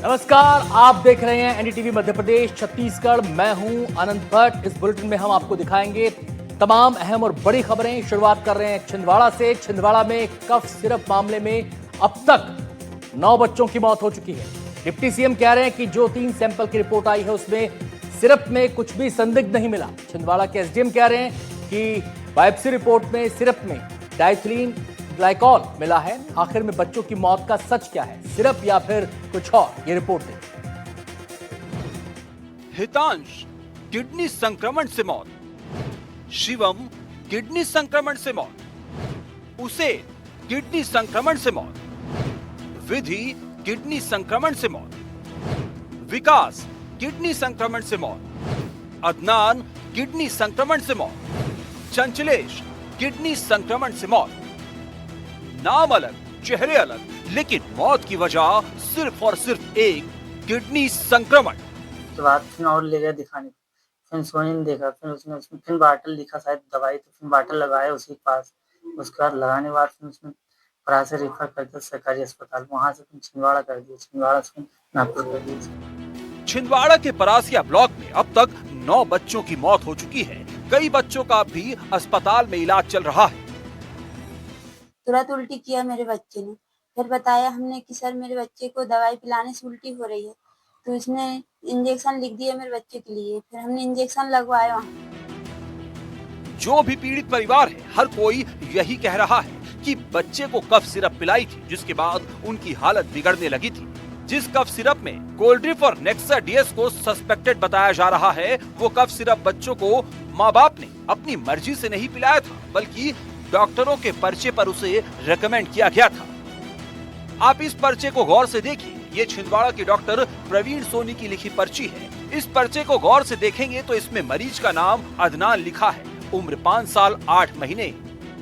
नमस्कार, आप देख रहे हैं एनडीटीवी मध्य प्रदेश छत्तीसगढ़। मैं हूं अनंत भट्ट। इस बुलेटिन में हम आपको दिखाएंगे तमाम अहम और बड़ी खबरें। शुरुआत कर रहे हैं छिंदवाड़ा से। छिंदवाड़ा में कफ सिरप मामले में अब तक 9 बच्चों की मौत हो चुकी है। डिप्टी सीएम कह रहे हैं कि जो 3 सैंपल की रिपोर्ट आई है उसमें सिरप में कुछ भी संदिग्ध नहीं मिला। छिंदवाड़ा के एसडीएम कह रहे हैं कि बायोप्सी रिपोर्ट में सिरप में डाइथिलीन ग्लाइकॉल मिला है। आखिर में बच्चों की मौत का सच क्या है, सिरप या फिर कुछ और? ये रिपोर्ट देखिए। हितांश किडनी संक्रमण से मौत, शिवम किडनी संक्रमण से मौत, उसे किडनी संक्रमण से मौत, विधि किडनी संक्रमण से मौत, विकास किडनी संक्रमण से मौत, अदनान किडनी संक्रमण से मौत, चंचलेश किडनी संक्रमण से मौत। नाम अलग, चेहरे अलग, लेकिन मौत की वजह सिर्फ और सिर्फ एक किडनी संक्रमण। तो बाद फिर और ले गया दिखाने, फिर सोने ने देखा, फिर उसने फिर बाटल लिखा शायद दवाई, तो फिर बाटल लगाया उसी के पास। उसके बाद लगाने के बाद फिर उसने फरा से रेफर कर दिया सरकारी अस्पताल, वहां से फिर छिंदवाड़ा कर दिया, छिंदवाड़ा से नागपुर कर दिया। छिंदवाड़ा के परासिया ब्लॉक में अब तक 9 बच्चों की मौत हो चुकी है। कई बच्चों का भी अस्पताल में इलाज चल रहा है। तुरंत उल्टी किया मेरे बच्चे ने, फिर बताया हमने कि सर मेरे बच्चे को दवाई पिलाने से उल्टी हो रही है, तो इसने इंजेक्शन लिख दिया मेरे बच्चे के लिए। फिर हमने इंजेक्शन लगवाया। जो भी पीड़ित परिवार है, हर कोई यही कह रहा है कि बच्चे को कफ सिरप पिलाई थी, जिसके बाद उनकी हालत बिगड़ने लगी थी। जिस कफ सिरप में कोल्ड्रिप और नेक्सा डीएस को सस्पेक्टेड बताया जा रहा है, वो कफ सिरप बच्चों को माँ बाप ने अपनी मर्जी से नहीं पिलाया था, बल्कि डॉक्टरों के पर्चे पर उसे रेकमेंड किया गया था। आप इस पर्चे को गौर से देखिए। ये छिंदवाड़ा के डॉक्टर प्रवीण सोनी की लिखी पर्ची है। इस पर्चे को गौर से देखेंगे तो इसमें मरीज का नाम अदनान लिखा है, उम्र 5 साल 8 महीने,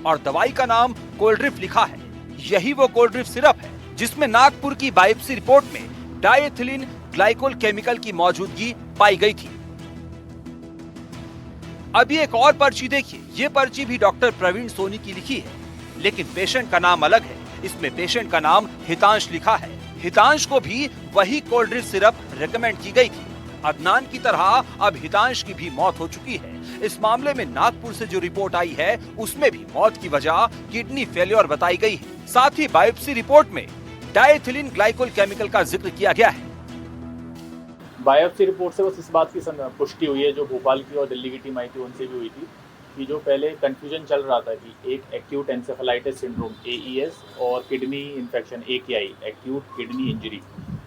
और दवाई का नाम कोल्ड्रिप लिखा है। यही वो कोल्ड्रिप सिरप है जिसमें नागपुर की बायोप्सी रिपोर्ट में डाइथिलीन ग्लाइकोल केमिकल की मौजूदगी पाई गई थी। अभी एक और पर्ची देखिए। ये पर्ची भी डॉक्टर प्रवीण सोनी की लिखी है, लेकिन पेशेंट का नाम अलग है। इसमें पेशेंट का नाम हितांश लिखा है। हितांश को भी वही कोल्ड्रिप सिरप रेकमेंड की गई थी। अदनान की तरह अब हितांश की भी मौत हो चुकी है। इस मामले में नागपुर से जो रिपोर्ट आई है उसमें भी मौत की वजह किडनी फेल्योर बताई गई है। साथ ही बायोप्सी रिपोर्ट में डाइथिलीन ग्लाइकोल केमिकल का जिक्र किया गया है। बायोप्सी रिपोर्ट से बस इस बात की पुष्टि हुई है, जो भोपाल की और दिल्ली की टीम आई थी उनसे भी हुई थी, कि जो पहले कंफ्यूजन चल रहा था कि एक एक्यूट एन्सेफेलाइटिस सिंड्रोम AES और kidney infection AKI acute kidney injury,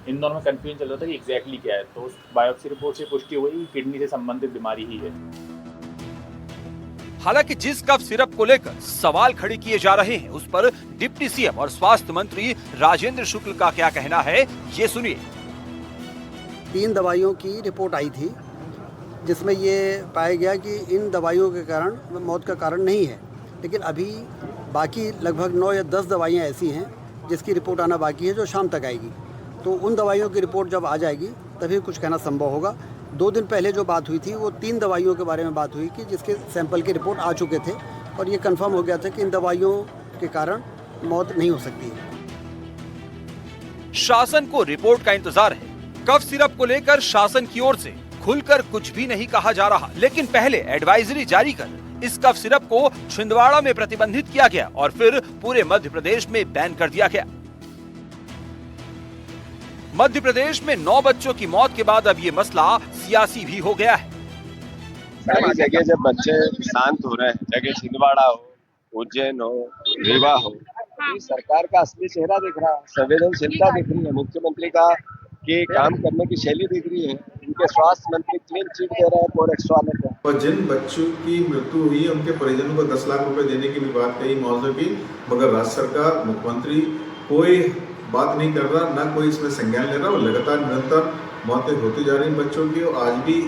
इन दोनों में कंफ्यूजन चल रहा था कि एग्जैक्टली क्या है। तो उस बायोप्सी रिपोर्ट से पुष्टि हुई कि किडनी से संबंधित बीमारी ही है। हालांकि जिस कफ सिरप को लेकर सवाल खड़े किए जा रहे हैं, उस पर डिप्टी सीएम और स्वास्थ्य मंत्री राजेंद्र शुक्ल का क्या कहना है, ये सुनिए। 3 दवाइयों की रिपोर्ट आई थी जिसमें ये पाया गया कि इन दवाइयों के कारण मौत का कारण नहीं है, लेकिन अभी बाकी लगभग 9 या 10 दवाइयाँ ऐसी हैं जिसकी रिपोर्ट आना बाकी है, जो शाम तक आएगी। तो उन दवाइयों की रिपोर्ट जब आ जाएगी तभी कुछ कहना संभव होगा। 2 दिन पहले जो बात हुई थी वो 3 दवाइयों के बारे में बात हुई कि जिसके सैंपल की रिपोर्ट आ चुके थे, और ये कंफर्म हो गया था कि इन दवाइयों के कारण मौत नहीं हो सकती है। शासन को रिपोर्ट का इंतजार है। कफ सिरप को लेकर शासन की ओर से खुलकर कुछ भी नहीं कहा जा रहा, लेकिन पहले एडवाइजरी जारी कर इस कफ सिरप को छिंदवाड़ा में प्रतिबंधित किया गया और फिर पूरे मध्य प्रदेश में बैन कर दिया गया। मध्य प्रदेश में 9 बच्चों की मौत के बाद अब ये मसला सियासी भी हो गया है। सारी जगह जब बच्चे शांत हो रहे हैं, जगह छिंदवाड़ा हो, उज्जैन हो, रीवा हो, तो सरकार का असली चेहरा दिख रहा है, संवेदनशीलता दिख रही है, मुख्यमंत्री का कि काम करने की शैली दिख रही है। उनके स्वास्थ्य मंत्री क्लीन चिट दे रहे हैं कोरेक्स वाले को। और जिन बच्चों की मृत्यु हुई है उनके परिजनों को 10 लाख रुपए देने की भी बात कही मौजूद की, मगर राज्य सरकार, मुख्यमंत्री कोई बात नहीं कर रहा, ना कोई इसमें संज्ञान ले रहा। और लगातार निरंतर मौतें होती जा रही बच्चों की। और आज भी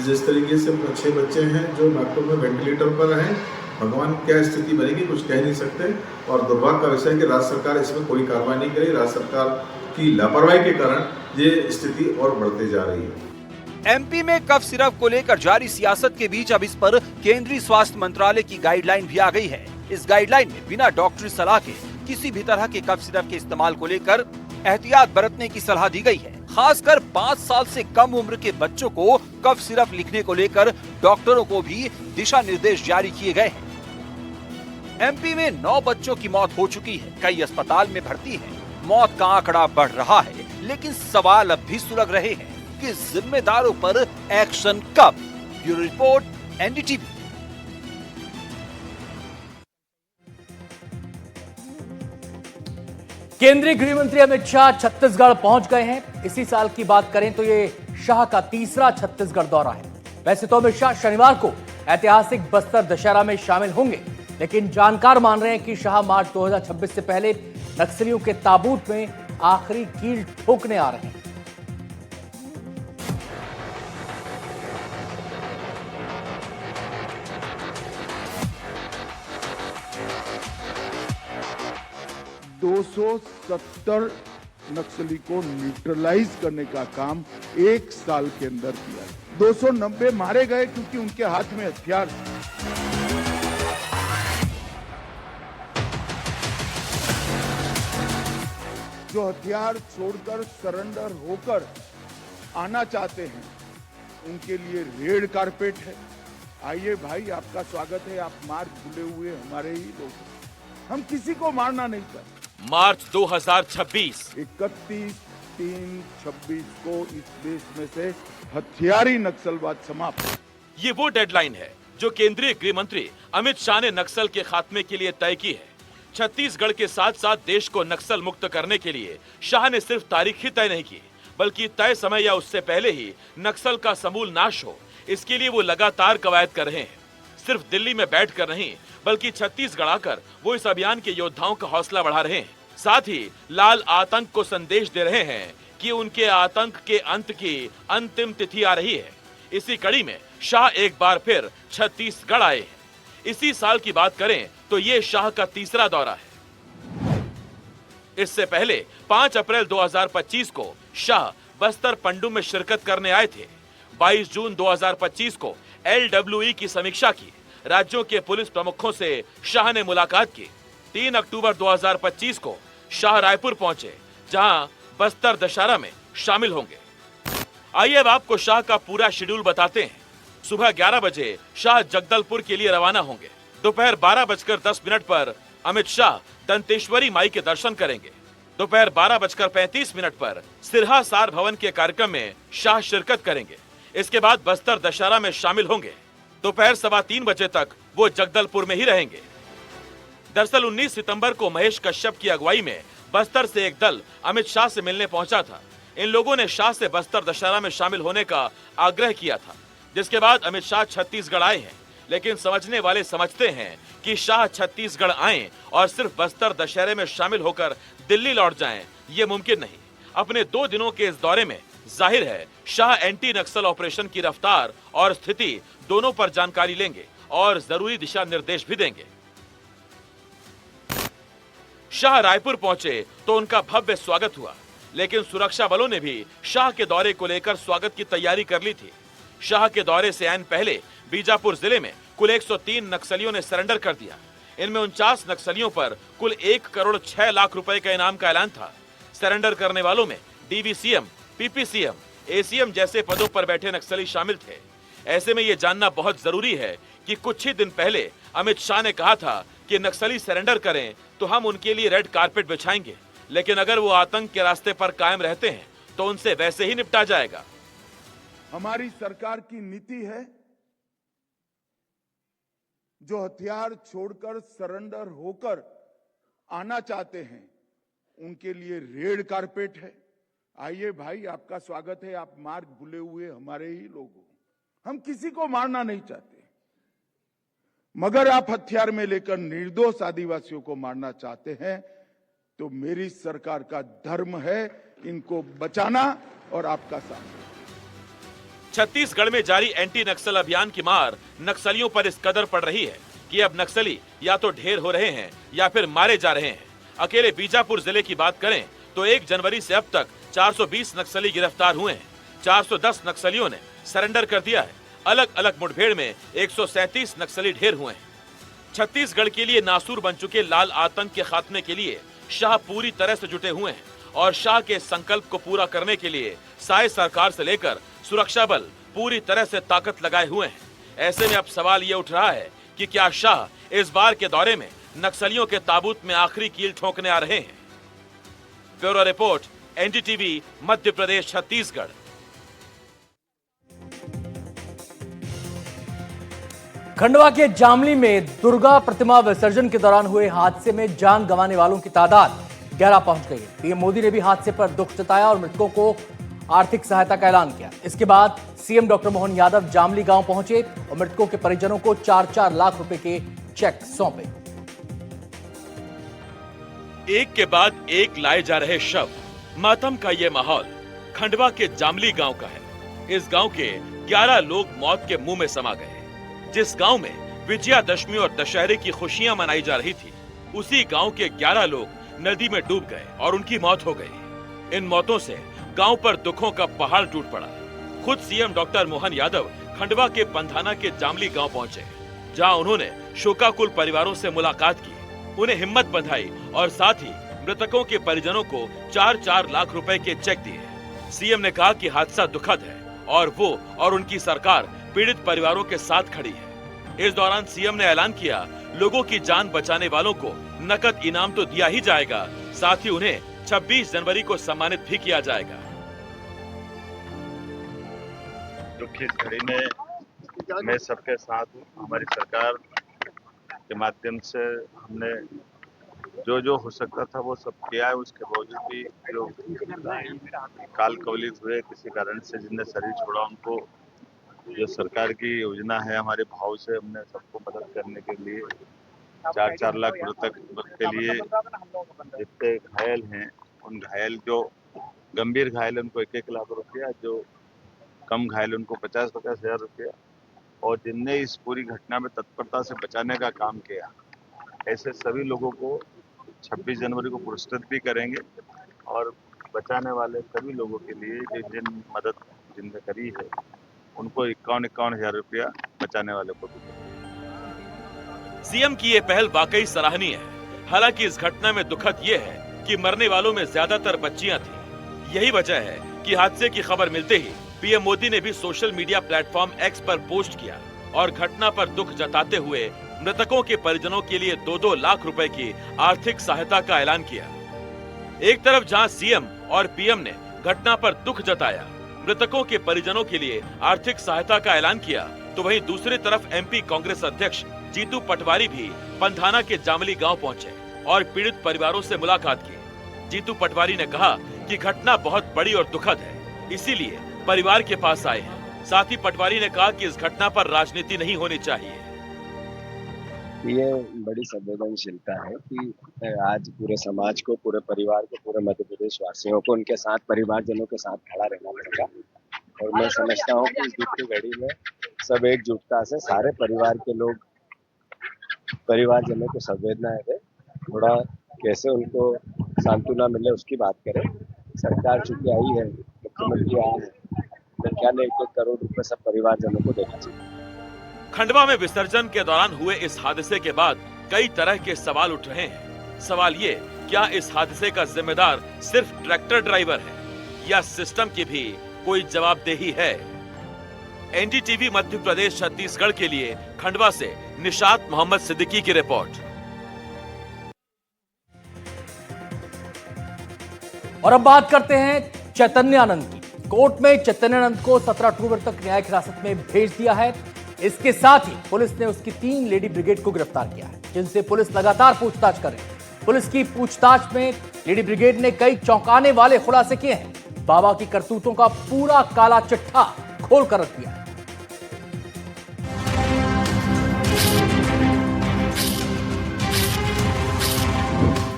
जिस तरीके से 6 बच्चे हैं जो नागपुर में वेंटिलेटर पर हैं, भगवान क्या स्थिति बनेगी कुछ कह नहीं सकते। और दुर्भाग्य का विषय है कि राज्य सरकार इसमें कोई कार्रवाई नहीं करी। राज्य सरकार की लापरवाही के कारण ये स्थिति और बढ़ते जा रही है। एमपी में कफ सिरप को लेकर जारी सियासत के बीच अब इस पर केंद्रीय स्वास्थ्य मंत्रालय की गाइडलाइन भी आ गई है। इस गाइडलाइन में बिना डॉक्टरी सलाह के किसी भी तरह के कफ सिरप के इस्तेमाल को लेकर एहतियात बरतने की सलाह दी गई है। खासकर 5 साल से कम उम्र के बच्चों को कफ सिरप लिखने को लेकर डॉक्टरों को भी दिशा निर्देश जारी किए गए हैं। एमपी में 9 बच्चों की मौत हो चुकी है, कई अस्पताल में भर्ती हैं। मौत का आंकड़ा बढ़ रहा है, लेकिन सवाल अब भी सुलग रहे हैं कि जिम्मेदारों पर एक्शन कब। Bureau report, NDTV. केंद्रीय गृह मंत्री अमित शाह छत्तीसगढ़ पहुंच गए हैं। इसी साल की बात करें तो ये शाह का तीसरा छत्तीसगढ़ दौरा है। वैसे तो अमित शाह शनिवार को ऐतिहासिक बस्तर दशहरा में शामिल होंगे, लेकिन जानकार मान रहे हैं कि शाह मार्च 2026 से पहले नक्सलियों के ताबूत में आखिरी कील ठोकने आ रहे हैं। $270 नक्सली को न्यूट्रलाइज करने का काम 1 साल के अंदर किया। 290 मारे गए क्योंकि उनके हाथ में हथियार। जो हथियार छोड़कर सरेंडर होकर आना चाहते हैं उनके लिए रेड कारपेट है। आइए भाई, आपका स्वागत है। आप मार्च भूले हुए हमारे ही लोग, हम किसी को मारना नहीं चाहते। मार्च 2026 31/3/26 को इस देश में से हथियारी नक्सलवाद समाप्त। ये वो डेडलाइन है जो केंद्रीय गृह मंत्री अमित शाह ने नक्सल के खात्मे के लिए तय की है। छत्तीसगढ़ के साथ साथ देश को नक्सल मुक्त करने के लिए शाह ने सिर्फ तारीख ही तय नहीं की, बल्कि तय समय या उससे पहले ही नक्सल का समूल नाश हो, इसके लिए वो लगातार कवायद कर रहे हैं। सिर्फ दिल्ली में बैठकर नहीं, बल्कि छत्तीसगढ़ आकर वो इस अभियान के योद्धाओं का हौसला बढ़ा रहे हैं। साथ ही लाल आतंक को संदेश दे रहे हैं कि उनके आतंक के अंत की अंतिम तिथि आ रही है। इसी कड़ी में शाह एक बार फिर छत्तीसगढ़ आए हैं। इसी साल की बात करें तो ये शाह का तीसरा दौरा है। इससे पहले 5 अप्रैल 2025 को शाह बस्तर पंडू में शिरकत करने आए थे। 22 जून 2025 को LWE की समीक्षा की। राज्यों के पुलिस प्रमुखों से शाह ने मुलाकात की। 3 अक्टूबर 2025 को शाह रायपुर पहुंचे, जहां बस्तर दशहरा में शामिल होंगे। आइए अब आपको शाह का पूरा शेड्यूल बताते हैं। सुबह 11 बजे शाह जगदलपुर के लिए रवाना होंगे। दोपहर 12:10 पर अमित शाह दंतेश्वरी माई के दर्शन करेंगे। दोपहर 12:35 पर सिरहा सार भवन के कार्यक्रम में शाह शिरकत करेंगे। इसके बाद बस्तर दशहरा में शामिल होंगे। दोपहर 3:15 बजे तक वो जगदलपुर में ही रहेंगे। दरअसल 19 सितंबर को महेश कश्यप की अगुवाई में बस्तर से एक दल अमित शाह से मिलने पहुंचा था। इन लोगों ने शाह से बस्तर दशहरा में शामिल होने का आग्रह किया था, जिसके बाद अमित शाह छत्तीसगढ़ आए हैं। लेकिन समझने वाले समझते हैं कि शाह छत्तीसगढ़ आएं और सिर्फ बस्तर दशहरे में शामिल होकर दिल्ली लौट जाएं, ये मुमकिन नहीं। अपने 2 दिनों के इस दौरे में जाहिर है शाह एंटी नक्सल ऑपरेशन की रफ्तार और स्थिति दोनों पर जानकारी लेंगे और जरूरी दिशा निर्देश भी देंगे। शाह रायपुर पहुंचे तो उनका भव्य स्वागत हुआ, लेकिन सुरक्षा बलों ने भी शाह के दौरे को लेकर स्वागत की तैयारी कर ली थी। शाह के दौरे से ऐन पहले बीजापुर जिले में कुल 103 नक्सलियों ने सरेंडर कर दिया। इनमें 49 नक्सलियों पर कुल 1 करोड़ 6 लाख रुपए का इनाम का ऐलान था। सरेंडर करने वालों में DVCM, PPCM, ACM जैसे पदों पर बैठे नक्सली शामिल थे। ऐसे में ये जानना बहुत जरूरी है कि कुछ ही दिन पहले अमित शाह ने कहा था कि नक्सली सरेंडर करें तो हम उनके लिए रेड कारपेट बिछाएंगे, लेकिन अगर वो आतंक के रास्ते पर कायम रहते हैं तो उनसे वैसे ही निपटा जाएगा। हमारी सरकार की नीति है, जो हथियार छोड़कर सरेंडर होकर आना चाहते हैं उनके लिए रेड कारपेट है। आइए भाई, आपका स्वागत है। आप मार्ग भूले हुए हमारे ही लोग हो, हम किसी को मारना नहीं चाहते, मगर आप हथियार में लेकर निर्दोष आदिवासियों को मारना चाहते हैं तो मेरी सरकार का धर्म है इनको बचाना और आपका साथ। छत्तीसगढ़ में जारी एंटी नक्सल अभियान की मार नक्सलियों पर इस कदर पड़ रही है कि अब नक्सली या तो ढेर हो रहे हैं या फिर मारे जा रहे हैं। अकेले बीजापुर जिले की बात करें तो 1 जनवरी से अब तक 420 नक्सली गिरफ्तार हुए हैं। 410 नक्सलियों ने सरेंडर कर दिया है। अलग अलग मुठभेड़ में 137 नक्सली ढेर हुए हैं। छत्तीसगढ़ के लिए नासूर बन चुके लाल आतंक के खात्मे के लिए शाह पूरी तरह से जुटे हुए हैं और शाह के संकल्प को पूरा करने के लिए साय सरकार से लेकर सुरक्षा बल पूरी तरह से ताकत लगाए हुए हैं। ऐसे में अब सवाल ये उठ रहा है कि क्या शाह इस बार के दौरे में नक्सलियों के ताबूत में आखिरी कील ठोकने आ रहे हैं। Bureau report, NDTV, Madhya Pradesh, Chhattisgarh. Khandwa के जामली में दुर्गा प्रतिमा विसर्जन के दौरान हुए हादसे में जान गंवाने वालों की तादाद 11 पहुंच गई है। पीएम मोदी ने भी हादसे पर दुख जताया और मृतकों को आर्थिक सहायता का ऐलान किया। इसके बाद सीएम डॉक्टर मोहन यादव जामली गांव पहुंचे और मृतकों के परिजनों को 4-4 लाख रुपए के चेक सौंपे। एक के बाद एक लाए जा रहे शव, मातम का ये माहौल खंडवा के जामली गांव का है। इस गांव के 11 लोग मौत के मुंह में समा गए। जिस गांव में विजयादशमी और दशहरे की खुशियां मनाई जा रही थी, उसी गांव के 11 लोग नदी में डूब गए और उनकी मौत हो गई। इन मौतों से गांव पर दुखों का पहाड़ टूट पड़ा। खुद सीएम डॉक्टर मोहन यादव खंडवा के पंधाना के जामली गांव पहुंचे, जहां उन्होंने शोकाकुल परिवारों से मुलाकात की, उन्हें हिम्मत बंधाई और साथ ही मृतकों के परिजनों को 4-4 लाख रुपए के चेक दिए। सीएम ने कहा कि हादसा दुखद है और वो और उनकी सरकार पीड़ित परिवारों के साथ खड़ी है। इस दौरान सीएम ने ऐलान किया, लोगों की जान बचाने वालों को नकद इनाम तो दिया ही जाएगा, साथ ही उन्हें 26 जनवरी को सम्मानित भी किया जाएगा। दुख की इस घड़ी में मैं सबके साथ हूँ। हमारी सरकार के माध्यम से हमने जो हो सकता था वो सब किया है। उसके बावजूद भी जो काल कवलित हुए किसी कारण से, जिनने शरीर छोड़ा, उनको जो सरकार की योजना है हमारे भाव से हमने सबको मदद करने के लिए 4-4 लाख मृतक के लिए, जितने घायल हैं उन घायल, जो गंभीर घायल उनको 1-1 लाख रुपया, जो कम घायल उनको 50-50 हजार रुपया, और जिनने इस पूरी घटना में तत्परता से बचाने का काम किया, ऐसे सभी लोगों को 26 जनवरी को पुरस्कृत भी करेंगे। और बचाने वाले सभी लोगों के लिए जिन मदद जिनने करी है, उनको 51-51 हजार रुपया बचाने वाले को भी। सीएम की ये पहल वाकई सराहनीय है। हालांकि इस घटना में दुखद ये है कि मरने वालों में ज्यादातर बच्चियां थीं। यही वजह है कि हादसे की खबर मिलते ही पीएम मोदी ने भी सोशल मीडिया प्लेटफॉर्म एक्स पर पोस्ट किया और घटना पर दुख जताते हुए मृतकों के परिजनों के लिए 2-2 लाख रुपए की आर्थिक सहायता का ऐलान किया। एक तरफ जहां सीएम और पीएम ने घटना पर दुख जताया, मृतकों के परिजनों के लिए आर्थिक सहायता का ऐलान किया, तो वहीं दूसरी तरफ एमपी कांग्रेस अध्यक्ष जीतू पटवारी भी पंधाना के जामली गांव पहुंचे और पीड़ित परिवारों से मुलाकात की। जीतू पटवारी ने कहा कि घटना बहुत बड़ी और दुखद है, इसीलिए परिवार के पास आए हैं। साथ ही पटवारी ने कहा कि इस घटना पर राजनीति नहीं होनी चाहिए। ये बड़ी संवेदनशीलता है कि आज पूरे समाज को, पूरे परिवार को, पूरे मध्य प्रदेश वासियों को उनके साथ, परिवारजनों के साथ खड़ा रहना पड़ेगा। और मैं समझता हूँ कि इस दुख की घड़ी में सब एकजुटता से सारे परिवार के लोग परिवारजनों को संवेदना है, थोड़ा कैसे उनको सांत्वना मिले उसकी बात करें। सरकार चूंकि आई है, मुख्यमंत्री आया है, तो क्या 1-1 करोड़ रुपए सब परिवारजनों को देना चाहिए। खंडवा में विसर्जन के दौरान हुए इस हादसे के बाद कई तरह के सवाल उठ रहे हैं। सवाल ये, क्या इस हादसे का जिम्मेदार सिर्फ ट्रैक्टर ड्राइवर है या सिस्टम की भी कोई जवाबदेही है? एनडीटीवी मध्य प्रदेश छत्तीसगढ़ के लिए खंडवा से निशात मोहम्मद सिद्दीकी की रिपोर्ट। और अब बात करते हैं चैतन्यानंद की। कोर्ट में चैतन्यानंद को 17 अक्टूबर तक न्यायिक हिरासत में भेज दिया है। इसके साथ ही पुलिस ने उसकी 3 लेडी ब्रिगेड को गिरफ्तार किया है, जिनसे पुलिस लगातार पूछताछ कर रही है। पुलिस की पूछताछ में लेडी ब्रिगेड ने कई चौंकाने वाले खुलासे किए हैं। बाबा की करतूतों का पूरा काला चिट्ठा खोल कर रख दिया है।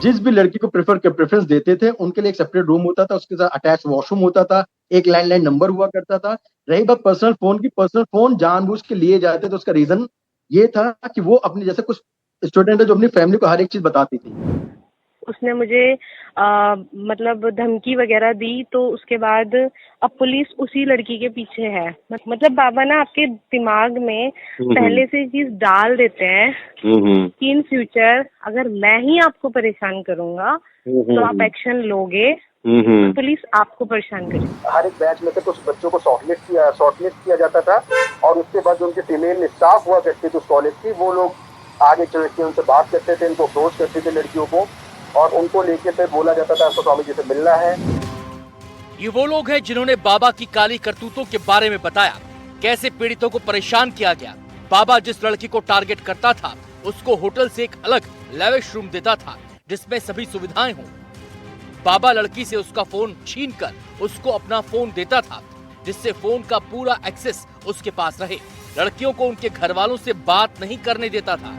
जिस भी लड़की को प्रेफरेंस देते थे, उनके लिए एक सेपरेट रूम होता था, उसके साथ अटैच वॉशरूम होता था, एक लैंडलाइन नंबर हुआ करता था। रही बात पर्सनल फोन की, पर्सनल फोन जानबूझ के लिए जाते थे। उसका रीजन ये था कि वो अपने, जैसे कुछ स्टूडेंट है जो अपनी फैमिली को हर एक चीज बताती थी, उसने मुझे मतलब धमकी वगैरह दी, तो उसके बाद अब पुलिस उसी लड़की के पीछे है। मतलब बाबा ना आपके दिमाग में पहले से चीज डाल देते हैं कि इन फ्यूचर अगर मैं ही आपको परेशान करूंगा तो आप एक्शन लोगे, तो पुलिस आपको परेशान करेगी। हर एक बैच में से कुछ बच्चों को शॉर्टलिस्ट किया जाता था और उसके बाद जो उनके फीमेल स्टाफ हुआ करते थे उस कॉलेज की, वो लोग आगे चल के उनसे बात करते थे, उनको अप्रोच करते थे लड़कियों को, और उनको लेके फिर बोला जाता था आपको स्वामी जी से मिलना है। ये वो लोग हैं जिन्होंने बाबा की काली करतूतों के बारे में बताया, कैसे पीड़ितों को परेशान किया गया। बाबा जिस लड़की को टारगेट करता था उसको होटल से एक अलग लेविश रूम देता था जिसमें सभी सुविधाएं हों। बाबा लड़की से उसका फोन छीनकर उसको अपना फोन देता था जिससे फोन का पूरा एक्सेस उसके पास रहे। लड़कियों को उनके घर वालों से बात नहीं करने देता था।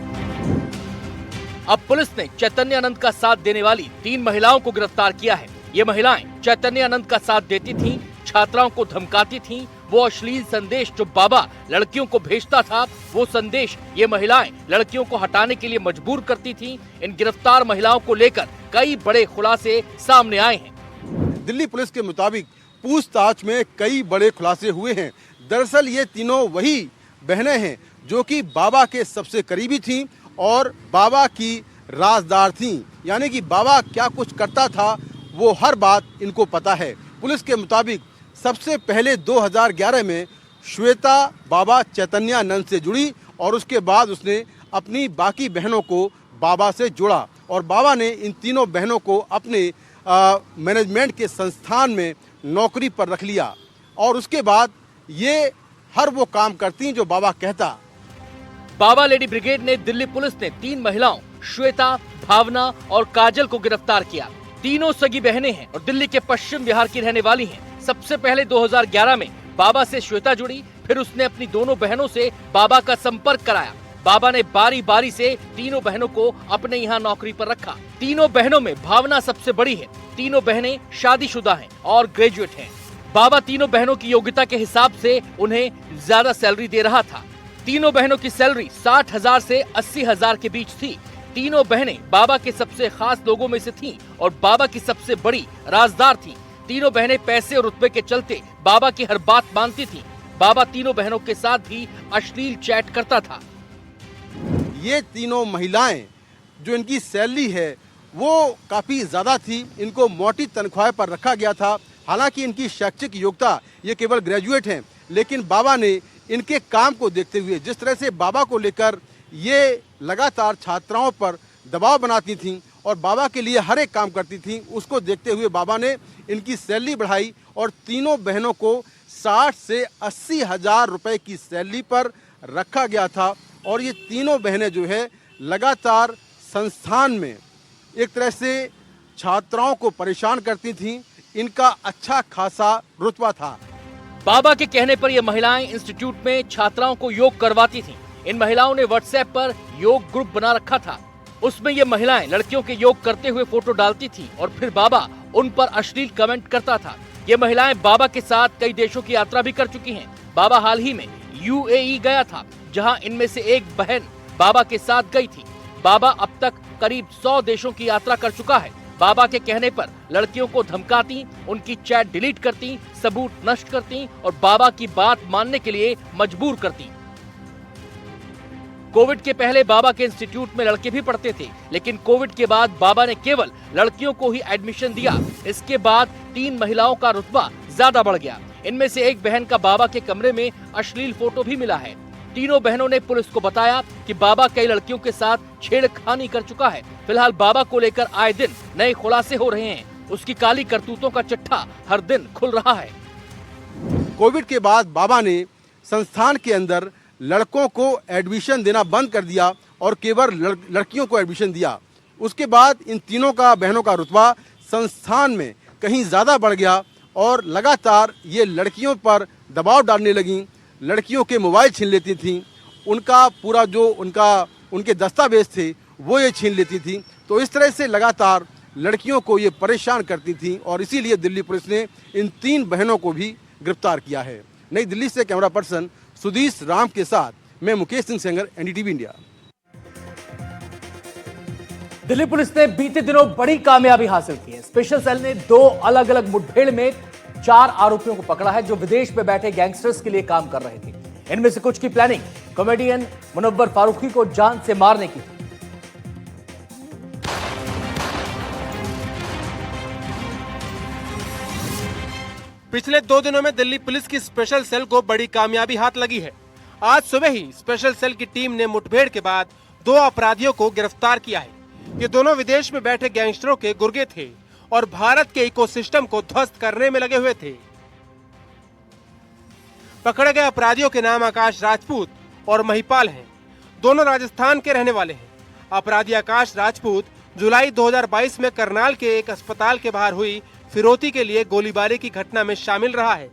अब पुलिस ने चैतन्यानंद का साथ देने वाली 3 महिलाओं को गिरफ्तार किया है। ये महिलाएं चैतन्यानंद का साथ देती थीं, छात्राओं को धमकाती थीं। वो अश्लील संदेश जो बाबा लड़कियों को भेजता था, वो संदेश ये महिलाएं लड़कियों को हटाने के लिए मजबूर करती थीं। इन गिरफ्तार महिलाओं को लेकर कई बड़े खुलासे सामने आए हैं। दिल्ली पुलिस के मुताबिक पूछताछ में कई बड़े खुलासे हुए हैं। दरअसल ये तीनों वही बहनें हैं जो कि बाबा के सबसे करीबी थीं और बाबा की राजदार थीं, यानी कि बाबा क्या कुछ करता था वो हर बात इनको पता है। पुलिस के मुताबिक सबसे पहले 2011 में श्वेता बाबा चैतन्यानंद से जुड़ी और उसके बाद उसने अपनी बाकी बहनों को बाबा से जोड़ा और बाबा ने इन तीनों बहनों को अपने मैनेजमेंट के संस्थान में नौकरी पर रख लिया और उसके बाद ये हर वो काम करती जो बाबा कहता। बाबा लेडी ब्रिगेड ने दिल्ली पुलिस ने 3 महिलाओं श्वेता, भावना और काजल को गिरफ्तार किया। तीनों सगी बहनें हैं और दिल्ली के पश्चिम बिहार की रहने वाली हैं। सबसे पहले 2011 में बाबा से श्वेता जुड़ी, फिर उसने अपनी दोनों बहनों से बाबा का संपर्क कराया। बाबा ने बारी बारी से तीनों बहनों को अपने यहाँ नौकरी पर रखा। तीनों बहनों में भावना सबसे बड़ी है। तीनों बहनें शादीशुदा हैं और ग्रेजुएट हैं। बाबा तीनों बहनों की योग्यता के हिसाब से उन्हें ज्यादा सैलरी दे रहा था। तीनों बहनों की सैलरी 60,000 से 80,000 के बीच थी। तीनों बहनें बाबा के सबसे खास लोगों में से थीं और बाबा की सबसे बड़ी राजदार थीं। तीनों बहनें पैसे और रुतबे के चलते बाबा की हर बात मानती थीं। बाबा तीनों बहनों के साथ भी अश्लील चैट करता था। ये तीनों महिलाएं जो इनकी सैलरी है वो काफ़ी ज़्यादा थी। इनको मोटी तनख्वाह पर रखा गया था। हालांकि इनकी शैक्षिक योग्यता ये केवल ग्रेजुएट हैं, लेकिन बाबा ने इनके काम को देखते हुए जिस तरह से बाबा को लेकर ये लगातार छात्राओं पर दबाव बनाती थीं और बाबा के लिए हर एक काम करती थीं, उसको देखते हुए बाबा ने इनकी सैलरी बढ़ाई और तीनों बहनों को 60 से 80,000 रुपए की सैलरी पर रखा गया था। और ये तीनों बहनें जो है लगातार संस्थान में एक तरह से छात्राओं को परेशान करती थीं। इनका अच्छा खासा रुतबा था। बाबा के कहने पर ये महिलाएं इंस्टीट्यूट में छात्राओं को योग करवाती थीं। इन महिलाओं ने व्हाट्सएप पर योग ग्रुप बना रखा था। उसमें ये महिलाएं लड़कियों के योग करते हुए फोटो डालती थीं और फिर बाबा उन पर अश्लील कमेंट करता था। ये महिलाएं बाबा के साथ कई देशों की यात्रा भी कर चुकी हैं। बाबा हाल ही में UAE गया था, जहां इनमें से एक बहन बाबा के साथ गई थी। बाबा अब तक करीब 100 देशों की यात्रा कर चुका है। बाबा के कहने पर लड़कियों को धमकाती, उनकी चैट डिलीट करती, सबूत नष्ट करती और बाबा की बात मानने के लिए मजबूर करती। कोविड के पहले बाबा के इंस्टीट्यूट में लड़के भी पढ़ते थे, लेकिन कोविड के बाद बाबा ने केवल लड़कियों को ही एडमिशन दिया। इसके बाद 3 महिलाओं का रुतबा ज्यादा बढ़ गया। इनमें से एक बहन का बाबा के कमरे में अश्लील फोटो भी मिला है। तीनों बहनों ने पुलिस को बताया कि बाबा कई लड़कियों के साथ छेड़खानी कर चुका है। फिलहाल बाबा को लेकर आए दिन नए खुलासे हो रहे हैं। उसकी काली करतूतों का चिट्ठा हर दिन खुल रहा है। कोविड के बाद बाबा ने संस्थान के अंदर लड़कों को एडमिशन देना बंद कर दिया और केवल लड़कियों को एडमिशन दिया। उसके बाद इन तीनों का बहनों का रुतबा संस्थान में कहीं ज़्यादा बढ़ गया और लगातार ये लड़कियों पर दबाव डालने लगीं। लड़कियों के मोबाइल छीन लेती थीं, उनका पूरा जो उनके दस्तावेज थे वो ये छीन लेती थीं। तो इस तरह से लगातार लड़कियों को ये परेशान करती थीं और इसीलिए दिल्ली पुलिस ने इन 3 बहनों को भी गिरफ्तार किया है। नई दिल्ली से कैमरा पर्सन सुधीश राम के साथ मैं Mukesh Singh Sengar, NDTV India. Delhi police ने बीते दिनों बड़ी कामयाबी हासिल की है। स्पेशल सेल ने 2 अलग अलग मुठभेड़ में 4 आरोपियों को पकड़ा है जो विदेश में बैठे गैंगस्टर्स के लिए काम कर रहे थे। इनमें से कुछ की प्लानिंग कॉमेडियन मुनव्वर फारूकी को जान से मारने की थी। पिछले 2 दिनों में दिल्ली पुलिस की स्पेशल सेल को बड़ी कामयाबी हाथ लगी है। आज सुबह ही स्पेशल सेल की टीम ने मुठभेड़ के बाद 2 अपराधियों को गिरफ्तार किया है। ये दोनों विदेश में बैठे गैंगस्टरों के गुर्गे थे और भारत के इकोसिस्टम को ध्वस्त करने में लगे हुए थे। पकड़े गए अपराधियों के नाम आकाश राजपूत और महिपाल हैं। दोनों राजस्थान के रहने वाले हैं। अपराधी आकाश राजपूत जुलाई 2022 में करनाल के एक अस्पताल के बाहर हुई फिरौती के लिए गोलीबारी की घटना में शामिल रहा है,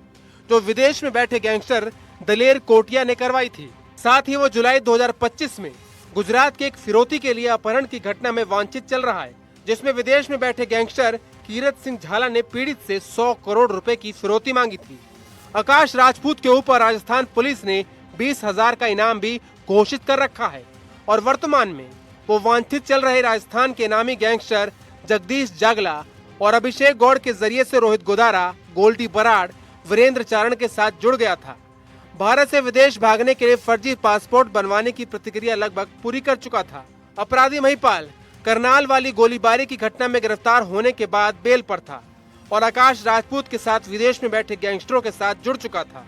जो विदेश में बैठे गैंगस्टर दलेर कोटिया ने करवाई थी। साथ ही वो जुलाई 2025 में गुजरात के एक फिरौती के लिए अपहरण की घटना में वांछित चल रहा है, जिसमें विदेश में बैठे गैंगस्टर कीरत सिंह झाला ने पीड़ित से 100 करोड़ रुपए की फिरौती मांगी थी। आकाश राजपूत के ऊपर राजस्थान पुलिस ने 20,000 का इनाम भी घोषित कर रखा है और वर्तमान में वो वांछित चल रहे राजस्थान के नामी गैंगस्टर जगदीश जागला और अभिषेक गौड़ के जरिए से रोहित गोदारा, गोल्डी बराड़, वीरेंद्र चारण के साथ जुड़ गया था। भारत से विदेश भागने के लिए फर्जी पासपोर्ट बनवाने की प्रक्रिया लगभग पूरी कर चुका था। अपराधी महिपाल करनाल वाली गोलीबारी की घटना में गिरफ्तार होने के बाद बेल पर था और आकाश राजपूत के साथ विदेश में बैठे गैंगस्टरों के साथ जुड़ चुका था।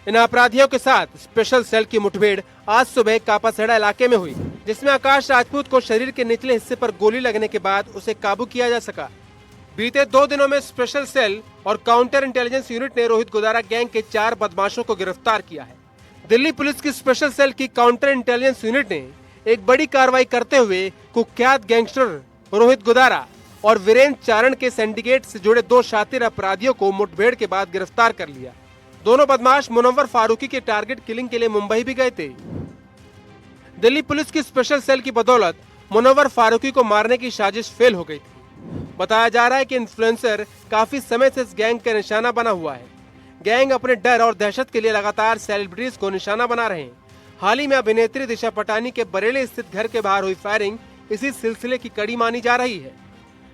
इन अपराधियों के साथ स्पेशल सेल की मुठभेड़ आज सुबह कापासेड़ा इलाके में हुई, जिसमें आकाश राजपूत को शरीर के निचले हिस्से पर गोली लगने के बाद उसे काबू किया जा सका। बीते 2 दिनों में स्पेशल सेल और काउंटर इंटेलिजेंस यूनिट ने रोहित गोदारा गैंग के 4 बदमाशों को गिरफ्तार किया है। दिल्ली पुलिस की स्पेशल सेल की काउंटर इंटेलिजेंस यूनिट ने एक बड़ी कार्रवाई करते हुए कुख्यात गैंगस्टर रोहित गोदारा और वीरेंद्र चारण के सिंडिकेट से जुड़े 2 शातिर अपराधियों को मुठभेड़ के बाद गिरफ्तार कर लिया। दोनों बदमाश मुनव्वर फारूकी के टारगेट किलिंग के लिए मुंबई भी गए थे। दिल्ली पुलिस की स्पेशल सेल की बदौलत मुनव्वर फारूकी को मारने की साजिश फेल हो गई थी। बताया जा रहा है कि इन्फ्लुएंसर काफी समय से इस गैंग का निशाना बना हुआ है। गैंग अपने डर और दहशत के लिए लगातार सेलिब्रिटीज को निशाना बना रहे हैं। हाल ही में अभिनेत्री दिशा पटानी के बरेली स्थित घर के बाहर हुई फायरिंग इसी सिलसिले की कड़ी मानी जा रही है।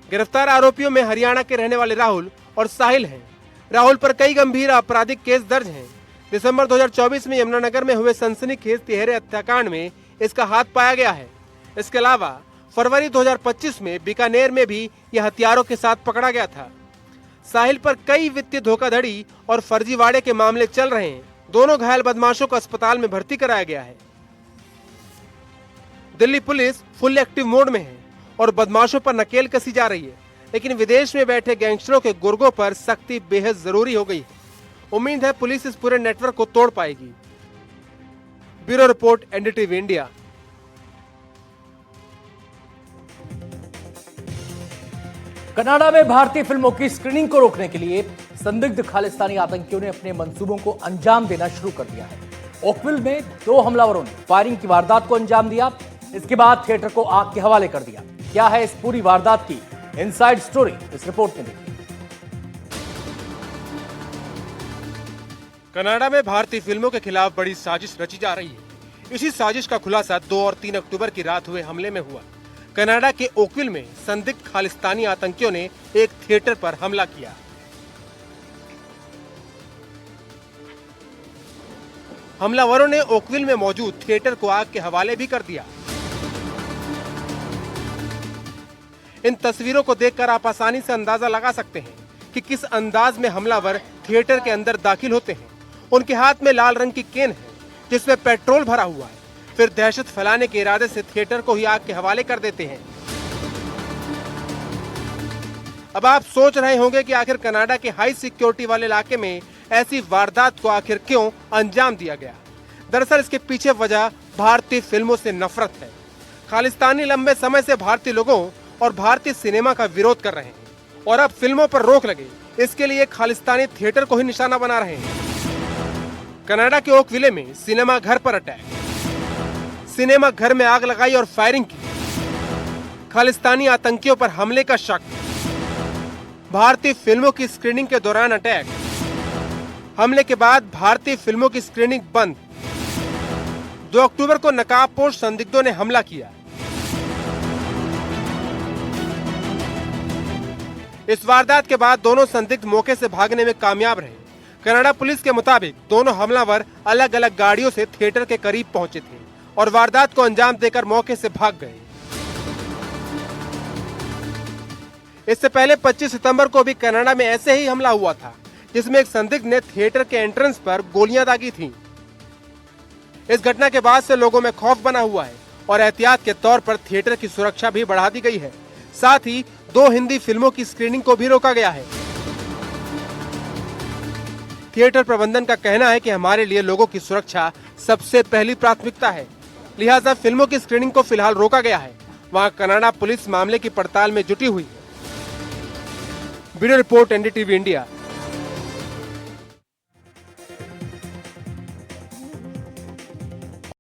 गिरफ्तार आरोपियों में हरियाणा के रहने वाले राहुल और साहिल हैं। राहुल पर कई गंभीर आपराधिक केस दर्ज हैं। दिसंबर 2024 में यमुनानगर में हुए सनसनीखेज तिहरे हत्याकांड में इसका हाथ पाया गया है। इसके अलावा फरवरी 2025 में बीकानेर में भी यह हथियारों के साथ पकड़ा गया था। साहिल पर कई वित्तीय धोखाधड़ी और फर्जीवाड़े के मामले चल रहे हैं। दोनों घायल बदमाशों को अस्पताल में भर्ती कराया गया है। Delhi police full active mode में है और बदमाशों पर नकेल कसी जा रही है, लेकिन विदेश में बैठे गैंगस्टरों के गुर्गों पर सख्ती बेहद जरूरी हो गई है। उम्मीद है पुलिस इस पूरे नेटवर्क को तोड़ पाएगी। Bureau report, NDTV India. Canada में भारतीय फिल्मों की स्क्रीनिंग को रोकने के लिए संदिग्ध खालिस्तानी आतंकियों ने अपने मंसूबों को अंजाम देना शुरू कर दिया है। ओकविल में 2 हमलावरों ने फायरिंग की वारदात को अंजाम दिया। इसके बाद थिएटर को आग के हवाले कर दिया। क्या है इस पूरी वारदात की इनसाइड स्टोरी, इस रिपोर्ट में देखिए। कनाडा में भारतीय फिल्मों के खिलाफ बड़ी साजिश रची जा रही है। इसी साजिश का खुलासा 2 और 3 अक्टूबर की रात हुए हमले में हुआ। कनाडा के ओकविल में संदिग्ध खालिस्तानी आतंकियों ने एक थिएटर पर हमला किया। हमलावरों ने ओकविल में मौजूद थिएटर को आग के हवाले भी कर दिया। इन तस्वीरों को देखकर आप आसानी से अंदाजा लगा सकते हैं कि किस अंदाज में हमलावर थिएटर के अंदर दाखिल होते हैं। उनके हाथ में लाल रंग की केन है जिसमें पेट्रोल भरा हुआ है। फिर दहशत फैलाने के इरादे से थिएटर को ही आग के हवाले कर देते हैं। अब आप सोच रहे होंगे कि आखिर कनाडा के हाई सिक्योरिटी वाले इलाके में ऐसी वारदात को आखिर क्यों अंजाम दिया गया। दरअसल इसके पीछे वजह भारतीय फिल्मों से नफरत है। खालिस्तानी लंबे समय से भारतीय लोगों और भारतीय सिनेमा का विरोध कर रहे हैं और अब फिल्मों पर रोक लगे, इसके लिए खालिस्तानी थिएटर को ही निशाना बना रहे हैं। कनाडा के ओकविले में सिनेमा घर पर अटैक, सिनेमा घर में आग लगाई और फायरिंग की, खालिस्तानी आतंकियों पर हमले का शक, भारतीय फिल्मों की स्क्रीनिंग के दौरान अटैक, हमले के बाद भारतीय फिल्मों की स्क्रीनिंग बंद। 2 अक्टूबर को नकाबपोश संदिग्धों ने हमला किया। इस वारदात के बाद दोनों संदिग्ध मौके से भागने में कामयाब रहे। कनाडा पुलिस के मुताबिक दोनों हमलावर अलग अलग गाड़ियों से थिएटर के करीब पहुंचे थे और वारदात को अंजाम देकर मौके से भाग गए। इससे पहले 25 सितंबर को भी कनाडा में ऐसे ही हमला हुआ था, जिसमें एक संदिग्ध ने थिएटर के एंट्रेंस पर गोलियां दागी थीं। इस घटना के बाद से लोगों में खौफ बना हुआ है और एहतियात के तौर पर थिएटर की सुरक्षा भी बढ़ा दी गई है। साथ ही 2 हिंदी फिल्मों की स्क्रीनिंग को भी रोका गया है। थिएटर प्रबंधन का कहना है कि हमारे लिए लोगों की सुरक्षा सबसे पहली प्राथमिकता है, लिहाजा फिल्मों की स्क्रीनिंग को फिलहाल रोका गया है। वहां कनाडा पुलिस मामले की पड़ताल में जुटी हुई है। Bureau report, NDTV India.